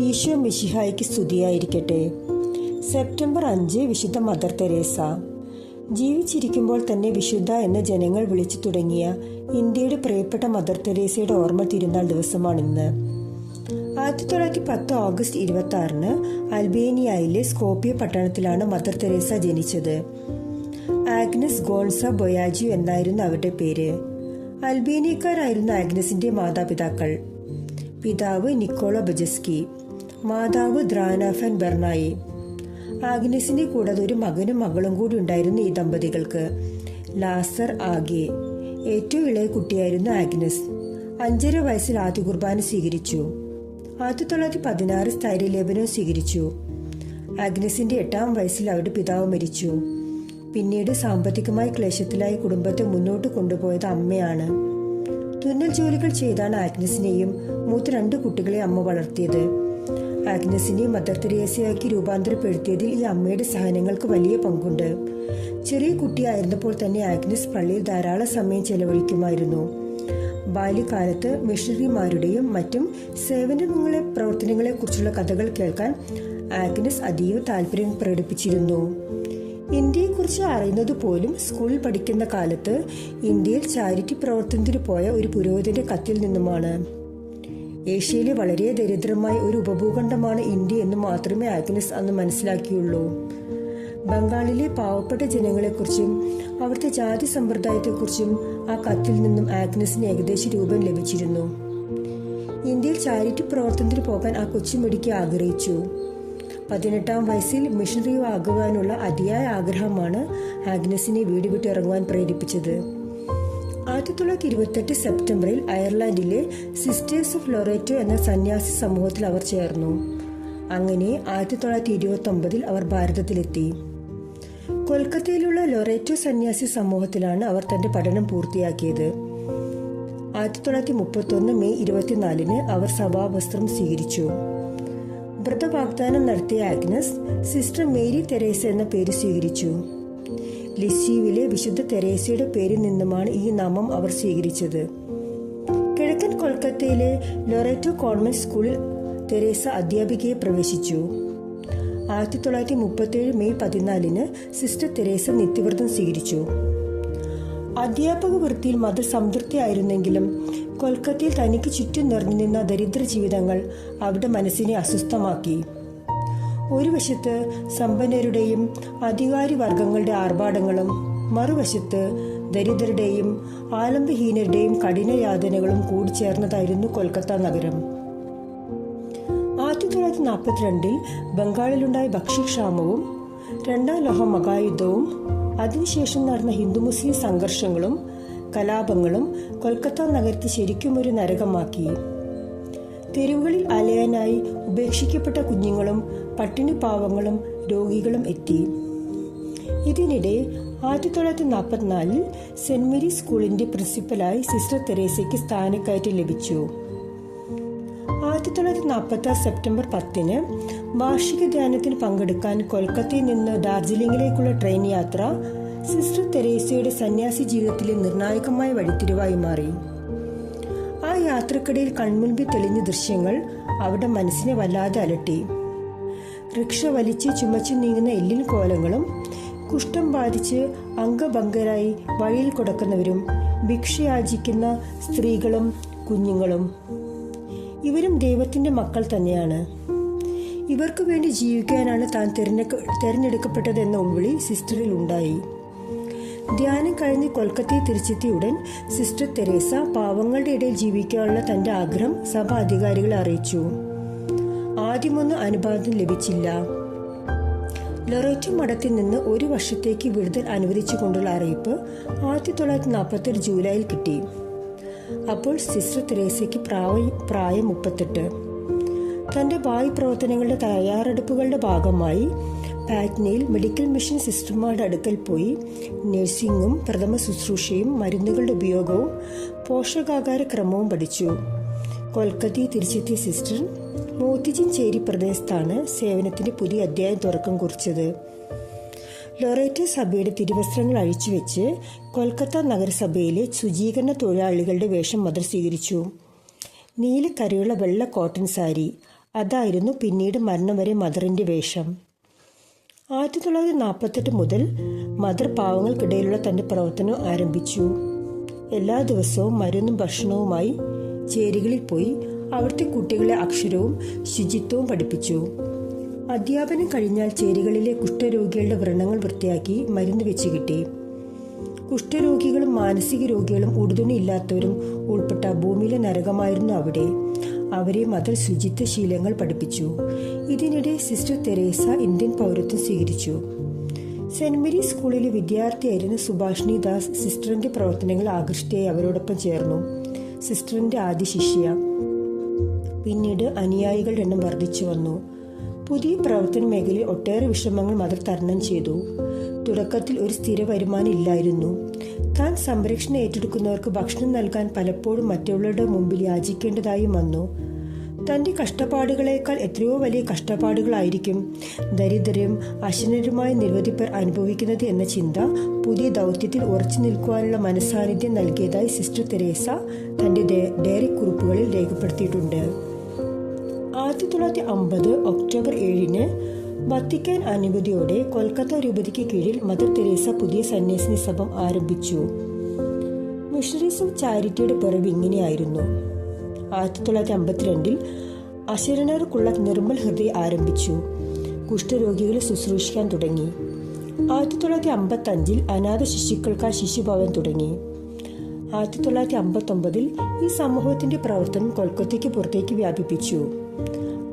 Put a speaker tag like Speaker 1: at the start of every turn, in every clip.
Speaker 1: ഈശോ മിശിഹായ്ക്ക് സ്തുതിയായിരിക്കട്ടെ. സെപ്റ്റംബർ 5 വിശുദ്ധ മദർ തെരേസ. ജീവിച്ചിരിക്കുമ്പോൾ തന്നെ വിശുദ്ധ എന്ന ജനങ്ങൾ വിളിച്ചു തുടങ്ങിയ ഇന്ത്യയുടെ പ്രിയപ്പെട്ട മദർ തെരേസയുടെ ഓർമ്മ തിരുനാൾ ദിവസമാണിന്ന്. 1910 ഓഗസ്റ്റ് 26 അൽബേനിയയിലെ സ്കോപ്പിയ പട്ടണത്തിലാണ് മദർ തെരേസ ജനിച്ചത്. ആഗ്നസ് ഗോൺസ ബൊയാജിയോ എന്നായിരുന്നു അവരുടെ പേര്. അൽബേനിയക്കാരായിരുന്നു ആഗ്നസിന്റെ മാതാപിതാക്കൾ. പിതാവ് നിക്കോളോ ബജസ്കി, മാതാവ് ദ്രാന ഫാൻ ബെർണായി. ആഗ്നസിന്റെ കൂടാതെ ഒരു മകനും മകളും കൂടി ഉണ്ടായിരുന്നു ഈ ദമ്പതികൾക്ക്, ലാസർ ആഗെ. ഏറ്റവും ഇളയ കുട്ടിയായിരുന്നു ആഗ്നസ്. 5.5 വയസ്സിൽ ആദ്യ കുർബാന സ്വീകരിച്ചു. 1916 സ്ഥൈര്യലേപനം സ്വീകരിച്ചു. ആഗ്നസിന്റെ 8-ാം വയസ്സിൽ അവരുടെ പിതാവ് മരിച്ചു. പിന്നീട് സാമ്പത്തികമായി ക്ലേശത്തിലായി കുടുംബത്തെ മുന്നോട്ട് കൊണ്ടുപോയത് അമ്മയാണ്. തുന്നൽ ജോലികൾ ചെയ്താണ് ആഗ്നസിനെയും മൂത്ത 2 കുട്ടികളെ അമ്മ വളർത്തിയത്. ആഗ്നസിനെ മദർ തെരേസയാക്കി രൂപാന്തരപ്പെടുത്തിയതിൽ ഈ അമ്മയുടെ സഹനങ്ങൾക്ക് വലിയ പങ്കുണ്ട്. ചെറിയ കുട്ടിയായിരുന്നപ്പോൾ തന്നെ ആഗ്നസ് പള്ളിയിൽ ധാരാളം സമയം ചെലവഴിക്കുമായിരുന്നു. ബാല്യകാലത്ത് മിഷണറിമാരുടെയും മറ്റും പ്രവർത്തനങ്ങളെക്കുറിച്ചുള്ള കഥകൾ കേൾക്കാൻ ആഗ്നസ് അതീവ താല്പര്യം പ്രകടിപ്പിച്ചിരുന്നു. ഇന്ത്യയെക്കുറിച്ച് അറിയുന്നത് പോലും സ്കൂളിൽ പഠിക്കുന്ന കാലത്ത് ഇന്ത്യയിൽ ചാരിറ്റി പ്രവർത്തനത്തിന് പോയ ഒരു പുരോഹിതന്റെ കത്തിൽ നിന്നുമാണ്. ഏഷ്യയിലെ വളരെ ദരിദ്രമായ ഒരു ഉപഭൂഖണ്ഡമാണ് ഇന്ത്യ എന്ന് മാത്രമേ ആഗ്നസ് അന്ന് മനസ്സിലാക്കിയുള്ളൂ. ബംഗാളിലെ പാവപ്പെട്ട ജനങ്ങളെക്കുറിച്ചും അവിടുത്തെ ജാതി സമ്പ്രദായത്തെക്കുറിച്ചും ആ കത്തിൽ നിന്നും ആഗ്നസിന് ഏകദേശ രൂപം ലഭിച്ചിരുന്നു. ഇന്ത്യയിൽ ചാരിറ്റി പ്രവർത്തനത്തിന് പോകാൻ ആ കൊച്ചുമിടിക്ക് ആഗ്രഹിച്ചു. 18-ാം വയസ്സിൽ മിഷണറി ആകുവാനുള്ള അതിയായ ആഗ്രഹമാണ് ആഗ്നസിനെ വീട് വിട്ടിറങ്ങുവാൻ പ്രേരിപ്പിച്ചത്. 1928 സെപ്റ്റംബറിൽ അയർലൻഡിലെ സിസ്റ്റേഴ്സ് ഓഫ് ലൊറേറ്റോ എന്ന സന്യാസി സമൂഹത്തിൽ അവർ ചേർന്നു. അങ്ങനെ 1929 അവർ ഭാരതത്തിലെത്തി. കൊൽക്കത്തയിലുള്ള ലൊറേറ്റോ സന്യാസി സമൂഹത്തിലാണ് അവർ തന്റെ പഠനം പൂർത്തിയാക്കിയത്. 1931 മെയ് 24 അവർ സഭാവസ്ത്രം സ്വീകരിച്ചു. വ്രതവാഗ്ദാനം നടത്തിയ ആഗ്നസ് സിസ്റ്റർ മേരി തെരേസ എന്ന പേര് സ്വീകരിച്ചു. ലിസ്യൂവിലെ വിശുദ്ധ തെരേസയുടെ പേരിൽ നിന്നുമാണ് ഈ നാമം അവർ സ്വീകരിച്ചത്. കിഴക്കൻ കൊൽക്കത്തയിലെ ലൊറേറ്റോ കോൺവെന്റ് സ്കൂളിൽ തെരേസ അധ്യാപികയെ പ്രവേശിച്ചു. 1937 മെയ് 14 സിസ്റ്റർ തെരേസ നിത്യവ്രതം സ്വീകരിച്ചു. അധ്യാപക വൃത്തിയിൽ മദർ സംതൃപ്തിയായിരുന്നെങ്കിലും കൊൽക്കത്തയിൽ തനിക്ക് ചുറ്റും നിറഞ്ഞു നിന്ന ദരിദ്ര ജീവിതങ്ങൾ അവരുടെ മനസ്സിനെ അസ്വസ്ഥമാക്കി. ഒരു വശത്ത് സമ്പന്നരുടെയും അധികാരി വർഗങ്ങളുടെ ആർഭാടങ്ങളും മറുവശത്ത് ദരിദ്രരുടെയും ആലംബഹീനരുടെയും കഠിനയാതനകളും കൂടിച്ചേർന്നതായിരുന്നു കൊൽക്കത്ത നഗരം. 1942 ബംഗാളിലുണ്ടായ ഭക്ഷ്യക്ഷാമവും 2-ാം ലോക മഹായുദ്ധവും അതിനുശേഷം നടന്ന ഹിന്ദു മുസ്ലിം സംഘർഷങ്ങളും കലാപങ്ങളും കൊൽക്കത്ത നഗരത്തെ ശരിക്കും ഒരു നരകമാക്കി. തെരുവുകളിൽ അലയാനായി ഉപേക്ഷിക്കപ്പെട്ട കുഞ്ഞുങ്ങളും പട്ടിണി പാവങ്ങളും രോഗികളും എത്തി. ഇതിനിടെ 1944 സെന്റ് മേരീസ് സ്കൂളിന്റെ പ്രിൻസിപ്പലായി സിസ്റ്റർ തെരേസയ്ക്ക് സ്ഥാനക്കയറ്റം ലഭിച്ചു. 1946 സെപ്റ്റംബർ 10 വാർഷിക ധ്യാനത്തിന് പങ്കെടുക്കാൻ കൊൽക്കത്തയിൽ നിന്ന് ഡാർജിലിംഗിലേക്കുള്ള ട്രെയിൻ യാത്ര സിസ്റ്റർ തെരേസയുടെ സന്യാസി ജീവിതത്തിലെ നിർണായകമായ വഴിത്തിരിവായി മാറി. ആ യാത്രക്കിടയിൽ കൺമുൻപിൽ തെളിഞ്ഞ ദൃശ്യങ്ങൾ അവരുടെ മനസ്സിനെ വല്ലാതെ അലട്ടി. റിക്ഷ വലിച്ച് ചുമച്ചു നീങ്ങുന്ന എല്ലിൻ കോലങ്ങളും കുഷ്ഠം ബാധിച്ച് അംഗഭംഗരായി വഴിയിൽ കിടക്കുന്നവരും ഭിക്ഷയാചിക്കുന്ന സ്ത്രീകളും കുഞ്ഞുങ്ങളും. ഇവരും ദൈവത്തിന്റെ മക്കൾ തന്നെയാണ്. ഇവർക്ക് വേണ്ടി ജീവിക്കാനാണ് താൻ തിരഞ്ഞെടുക്കപ്പെട്ടതെന്ന ഉൾവിളി സിസ്റ്ററിൽ ഉണ്ടായി. ധ്യാനം കഴിഞ്ഞ് കൊൽക്കത്തയിൽ തിരിച്ചെത്തിയ ഉടൻ സിസ്റ്റർ തെരേസ പാവങ്ങളുടെ ഇടയിൽ ജീവിക്കാനുള്ള തന്റെ ആഗ്രഹം സഭ അധികാരികളെ അറിയിച്ചു. ആദ്യമൊന്നും അനുവാദം ലഭിച്ചില്ല. ലൊറേറ്റോ മഠത്തിൽ നിന്ന് 1 വർഷത്തേക്ക് വിടുതൽ അനുവദിച്ചുകൊണ്ടുള്ള അറിയിപ്പ് 1947 ജൂലൈയിൽ കിട്ടി. അപ്പോൾ സിസ്റ്റർ തെരേസയ്ക്ക് പ്രായം 38. തന്റെ ഭാവി പ്രവർത്തനങ്ങളുടെ തയ്യാറെടുപ്പുകളുടെ ഭാഗമായി പാറ്റ്നയിൽ മെഡിക്കൽ മിഷൻ സിസ്റ്റർമാരുടെ അടുക്കൽ പോയി നഴ്സിംഗും പ്രഥമ ശുശ്രൂഷയും മരുന്നുകളുടെ ഉപയോഗവും പോഷകാഹാര ക്രമവും പഠിച്ചു. കൊൽക്കത്തയിൽ തിരിച്ചെത്തിയ സിസ്റ്റർ മോത്തിജിൻ ചേരി പ്രദേശത്താണ് സേവനത്തിന്റെ പുതിയ അധ്യായം തുറക്കം കുറിച്ചത്. ലൊറേറ്റോ സഭയുടെ തിരുവസ്ത്രങ്ങൾ അഴിച്ചുവെച്ച് കൊൽക്കത്ത നഗരസഭയിലെ ശുചീകരണ തൊഴിലാളികളുടെ വേഷം മദർ സ്വീകരിച്ചു. നീലക്കരയുള്ള വെള്ള കോട്ടൺ സാരി, അതായിരുന്നു പിന്നീട് മരണം വരെ മദറിൻ്റെ വേഷം. 1948 മുതൽ മദർ പാവങ്ങൾക്കിടയിലുള്ള തൻ്റെ പ്രവർത്തനം ആരംഭിച്ചു. എല്ലാ ദിവസവും മരുന്നും ഭക്ഷണവുമായി ചേരികളിൽ പോയി അവിടുത്തെ കുട്ടികളെ അക്ഷരവും ശുചിത്വവും പഠിപ്പിച്ചു. അധ്യാപനം കഴിഞ്ഞാൽ ചേരികളിലെ കുഷ്ഠരോഗികളുടെ വ്രണങ്ങൾ വൃത്തിയാക്കി മരുന്ന് വെച്ച് കിട്ടി. കുഷ്ഠരോഗികളും മാനസിക രോഗികളും ഉടുതുണിയില്ലാത്തവരും ഉൾപ്പെട്ട ഭൂമിയിലെ നരകമായിരുന്നു അവിടെ. അവരെ മദർ ശുചിത്വ ശീലങ്ങൾ പഠിപ്പിച്ചു. ഇതിനിടെ സിസ്റ്റർ തെരേസ ഇന്ത്യൻ പൗരത്വം സ്വീകരിച്ചു. സെന്റ് മേരീസ് സ്കൂളിലെ വിദ്യാർത്ഥിയായിരുന്ന സുഭാഷിണി ദാസ് സിസ്റ്ററിന്റെ പ്രവർത്തനങ്ങൾ ആകൃഷ്ടയായി അവരോടൊപ്പം ചേർന്നു. സിസ്റ്ററിന്റെ ആദ്യ ശിഷ്യ. പിന്നീട് അനുയായികളുടെ എണ്ണം വർദ്ധിച്ചു വന്നു. പുതിയ പ്രവർത്തന മേഖലയിൽ ഒട്ടേറെ വിഷമങ്ങൾ മദർ തരണം ചെയ്തു. തുടക്കത്തിൽ ഒരു സ്ഥിര വരുമാനം ഇല്ലായിരുന്നു. താൻ സംരക്ഷണം ഏറ്റെടുക്കുന്നവർക്ക് ഭക്ഷണം നൽകാൻ പലപ്പോഴും മറ്റുള്ളവരുടെ മുമ്പിൽ യാചിക്കേണ്ടതായും വന്നു. തൻ്റെ കഷ്ടപ്പാടുകളേക്കാൾ എത്രയോ വലിയ കഷ്ടപ്പാടുകളായിരിക്കും ദരിദ്രരും അശനരുമായ നിരവധി പേർ അനുഭവിക്കുന്നത് എന്ന ചിന്ത പുതിയ ദൗത്യത്തിൽ ഉറച്ചു നിൽക്കുവാനുള്ള മനസ്സാന്നിധ്യം നൽകിയതായി സിസ്റ്റർ തെരേസ തൻ്റെ ഡയറി കുറിപ്പുകളിൽ രേഖപ്പെടുത്തിയിട്ടുണ്ട്. 1950 ഒക്ടോബർ 7 വത്തിക്കാൻ അനുമതിയോടെ കൊൽക്കത്ത രൂപതയ്ക്ക് കീഴിൽ മദർ തെരേസ പുതിയ സന്യാസിനി സഭ ആരംഭിച്ചു. മിഷണറീസ് ഓഫ് ചാരിറ്റിയുടെ പിറവി ഇങ്ങനെയായിരുന്നു. 1952 അശരണർക്കുള്ള നിർമ്മൽ ഹൃദയം ആരംഭിച്ചു. കുഷ്ഠരോഗികളെ ശുശ്രൂഷിക്കാൻ തുടങ്ങി. 1955 അനാഥ ശിശുക്കൾക്കായി ശിശുഭവൻ തുടങ്ങി. 1959 ഈ സമൂഹത്തിന്റെ പ്രവർത്തനം കൊൽക്കത്തയ്ക്ക് പുറത്തേക്ക് വ്യാപിപ്പിച്ചു.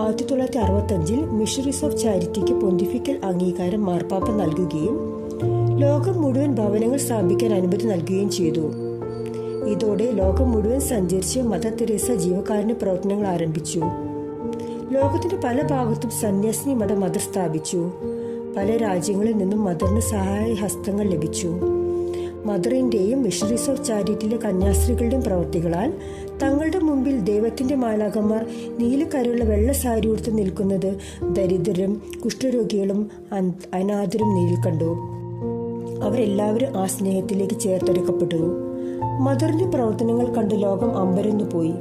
Speaker 1: 1965 മിഷണറീസ് ഓഫ് ചാരിറ്റിക്ക് പൊന്തിഫിക്കൽ അംഗീകാരം മാർപ്പാപ്പ നൽകുകയും ലോകം മുഴുവൻ ഭവനങ്ങൾ സ്ഥാപിക്കാൻ അനുമതി നൽകുകയും ചെയ്തു. ഇതോടെ ലോകം മുഴുവൻ സഞ്ചരിച്ച് മദർ തെരേസ ജീവകാരുണ്യ പ്രവർത്തനങ്ങൾ ആരംഭിച്ചു. ലോകത്തിന്റെ പല ഭാഗത്തും സന്യാസിനി മഠം മദർ സ്ഥാപിച്ചു. പല രാജ്യങ്ങളിൽ നിന്നും മദറിന് സഹായ ഹസ്തങ്ങൾ ലഭിച്ചു. മദറിന്റെയും മിഷണറീസ് ഓഫ് ചാരിറ്റിയിലെ കന്യാസ്ത്രീകളുടെയും പ്രവർത്തികളാൽ തങ്ങളുടെ മുമ്പിൽ ദൈവത്തിന്റെ മാലാഖമാർ നീലക്കരയുള്ള വെള്ള സാരി ഉടുത്ത് നിൽക്കുന്നത് ദരിദ്രരും കുഷ്ഠരോഗികളും അനാഥരും നേരിൽ കണ്ടു. അവരെല്ലാവരും ആ സ്നേഹത്തിലേക്ക് ചേർത്തെടുക്കപ്പെട്ടു. മദറിന്റെ പ്രവർത്തനങ്ങൾ കണ്ട് ലോകം അമ്പരന്നു പോയി.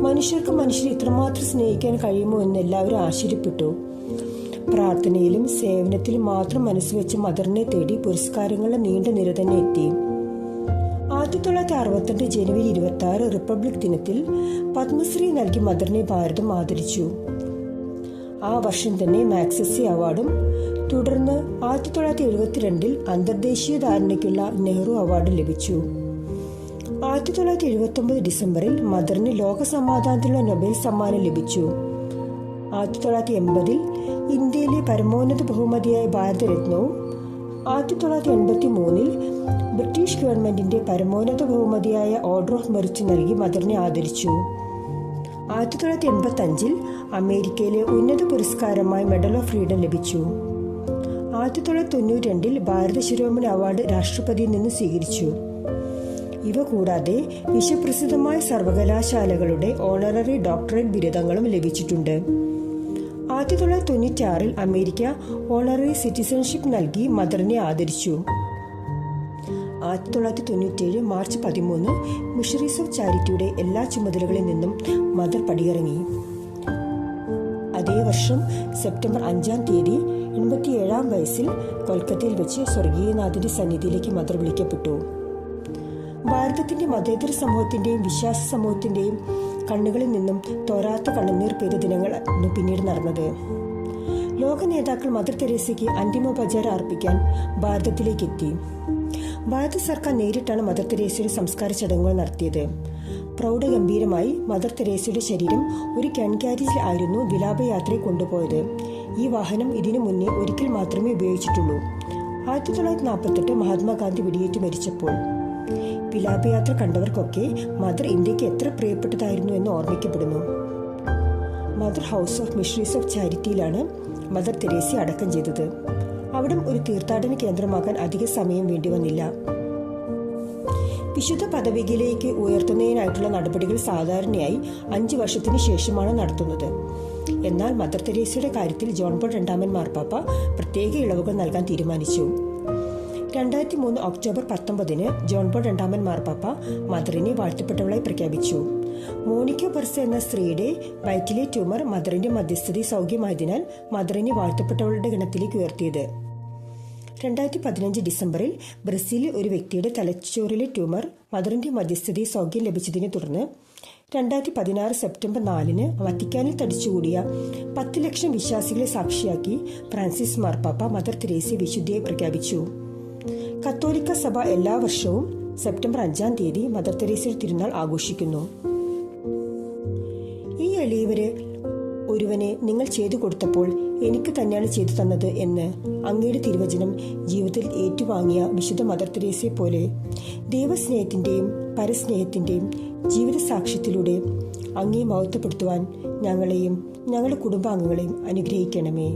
Speaker 1: മനുഷ്യർക്ക് മനുഷ്യരെ ഇത്രമാത്രം സ്നേഹിക്കാൻ കഴിയുമോ എന്ന് എല്ലാവരും ആശ്ചര്യപ്പെട്ടു. പ്രാർത്ഥനയിലും സേവനത്തിലും മാത്രം മനസ്സുവെച്ച് മദറിനെ തേടി പുരസ്കാരങ്ങളുടെ നീണ്ട നിര തന്നെ എത്തി. 1962 ജനുവരി 26 റിപ്പബ്ലിക് ദിനത്തിൽ പത്മശ്രീ നൽകി മദറിനെ ഭാരതം ആദരിച്ചു. ആ വർഷം തന്നെ മാഗ്സസെ അവാർഡും തുടർന്ന് 1972 അന്തർദേശീയ ധാരണയ്ക്കുള്ള നെഹ്റു അവാർഡും ലഭിച്ചു. 1979 ഡിസംബറിൽ മദറിന് ലോക സമാധാനത്തിനുള്ള നൊബേൽ സമ്മാനം ലഭിച്ചു. 1980 ഇന്ത്യയിലെ പരമോന്നത ബഹുമതിയായ ഭാരതരത്നവും 1983 ബ്രിട്ടീഷ് ഗവൺമെന്റിന്റെ പരമോന്നത ബഹുമതിയായ ഓർഡർ ഓഫ് മെറിറ്റ് നൽകി മദറിനെ ആദരിച്ചു. 1985 അമേരിക്കയിലെ ഉന്നത പുരസ്കാരമായ മെഡൽ ഓഫ് ഫ്രീഡം ലഭിച്ചു. 1992 ഭാരത ശിരോമണി അവാർഡ് രാഷ്ട്രപതിയിൽ നിന്ന് സ്വീകരിച്ചു. ഇവ കൂടാതെ വിശ്വപ്രസിദ്ധമായ സർവകലാശാലകളുടെ ഓണററി ഡോക്ടറേറ്റ് ബിരുദങ്ങളും ലഭിച്ചിട്ടുണ്ട്. 1996 അമേരിക്ക ഓണററി സിറ്റിസൺഷിപ്പ് നൽകി മദറിനെ ആദരിച്ചു. 1997 മാർച്ച് 13 മിഷണറീസ് ഓഫ് ചാരിറ്റിയുടെ എല്ലാ ചുമതലകളിൽ നിന്നും മദർ പടിയിറങ്ങി. അതേ വർഷം സെപ്റ്റംബർ 5 87 വയസ്സിൽ കൊൽക്കത്തയിൽ വെച്ച് സ്വർഗീയനാഥന്റെ സന്നിധിയിലേക്ക് മദർ വിളിക്കപ്പെട്ടു. ഭാരതത്തിന്റെ മതേതര സമൂഹത്തിന്റെയും വിശ്വാസ സമൂഹത്തിന്റെയും കണ്ണുകളിൽ നിന്നും തോരാത്ത കണ്ണുനീർ പെയ്ത ദിനങ്ങളാണ് പിന്നീട് നടന്നത്. ലോക നേതാക്കൾ മദർ തെരേസയ്ക്ക് അന്തിമോപചാരം അർപ്പിക്കാൻ ഭാരതത്തിലേക്ക് എത്തി. ഭാരത സർക്കാർ നേരിട്ടാണ് മദർ തെരേസയുടെ സംസ്കാര ചടങ്ങുകൾ നടത്തിയത്. പ്രൗഢഗംഭീരമായി മദർ തെരേസയുടെ ശരീരം ഒരു കാരിയറിൽ ആയിരുന്നു വിലാപയാത്രയെ കൊണ്ടുപോയത്. ഈ വാഹനം ഇതിനു മുന്നേ ഒരിക്കൽ മാത്രമേ ഉപയോഗിച്ചിട്ടുള്ളൂ. 1948 മഹാത്മാഗാന്ധി വെടിയേറ്റ് മരിച്ചപ്പോൾ വിലാപയാത്ര കണ്ടവർക്കൊക്കെ മദർ ഇന്ത്യക്ക് എത്ര പ്രിയപ്പെട്ടതായിരുന്നു എന്ന് ഓർമ്മിക്കപ്പെടുന്നു. Mother house of missionaries of ചാരിറ്റിയിലാണ് മദർ തെരേസയെ അടക്കം ചെയ്തത്. അവിടം ഒരു തീർത്ഥാടന കേന്ദ്രമാക്കാൻ അധിക സമയം വേണ്ടി വന്നില്ല. വിശുദ്ധ പദവിയിലേക്ക് ഉയർത്തുന്നതിനായിട്ടുള്ള നടപടികൾ സാധാരണയായി 5 വർഷത്തിന് ശേഷമാണ് നടത്തുന്നത്. എന്നാൽ മദർ തെരേസയുടെ കാര്യത്തിൽ ജോൺ പോൾ 2 മാർപ്പാപ്പ പ്രത്യേക ഇളവുകൾ നൽകാൻ തീരുമാനിച്ചു. 2003 ഒക്ടോബർ 19 ജോൺ പോൾ രണ്ടാമൻ മാർപ്പാപ്പ മദറിനെ വാഴ്ത്തപ്പെട്ടവളായി പ്രഖ്യാപിച്ചു. മോണിക്ക ബർസ എന്ന സ്ത്രീയുടെ വയറ്റിലെ ട്യൂമർ മദറിന്റെ മധ്യസ്ഥതയിൽ സൗഖ്യമായതിനാൽ മദറിനെ വാഴ്ത്തപ്പെട്ടവളുടെ ഗണത്തിലേക്ക് ഉയർത്തിയത്. 2015 ഡിസംബറിൽ ബ്രസീലിൽ ഒരു വ്യക്തിയുടെ തലച്ചോറിലെ ട്യൂമർ മദറിന്റെ മധ്യസ്ഥതയിൽ സൗഖ്യം ലഭിച്ചതിനെ തുടർന്ന് 2016 സെപ്റ്റംബർ 4 വത്തിക്കാനിൽ തടിച്ചുകൂടിയ 10 ലക്ഷം വിശ്വാസികളെ സാക്ഷിയാക്കി ഫ്രാൻസിസ് മാർപ്പാപ്പ മദർ തെരേസയെ വിശുദ്ധയായി പ്രഖ്യാപിച്ചു. കത്തോലിക്ക സഭ എല്ലാ വർഷവും സെപ്റ്റംബർ 5 മദർ തെരേസയുടെ തിരുനാൾ ആഘോഷിക്കുന്നു. ഈ എളിയവര് ഒരുവനെ നിങ്ങൾ ചെയ്തു കൊടുത്തപ്പോൾ എനിക്ക് തന്നെയാണ് ചെയ്തു തന്നത് എന്ന് അങ്ങയുടെ തിരുവചനം ജീവിതത്തിൽ ഏറ്റുവാങ്ങിയ വിശുദ്ധ മദർ തെരേസയെ പോലെ ദൈവസ്നേഹത്തിന്റെയും പരസ്നേഹത്തിന്റെയും ജീവിത സാക്ഷ്യത്തിലൂടെ അങ്ങയെ മഹത്വപ്പെടുത്തുവാൻ ഞങ്ങളെയും ഞങ്ങളുടെ കുടുംബാംഗങ്ങളെയും അനുഗ്രഹിക്കണമേ.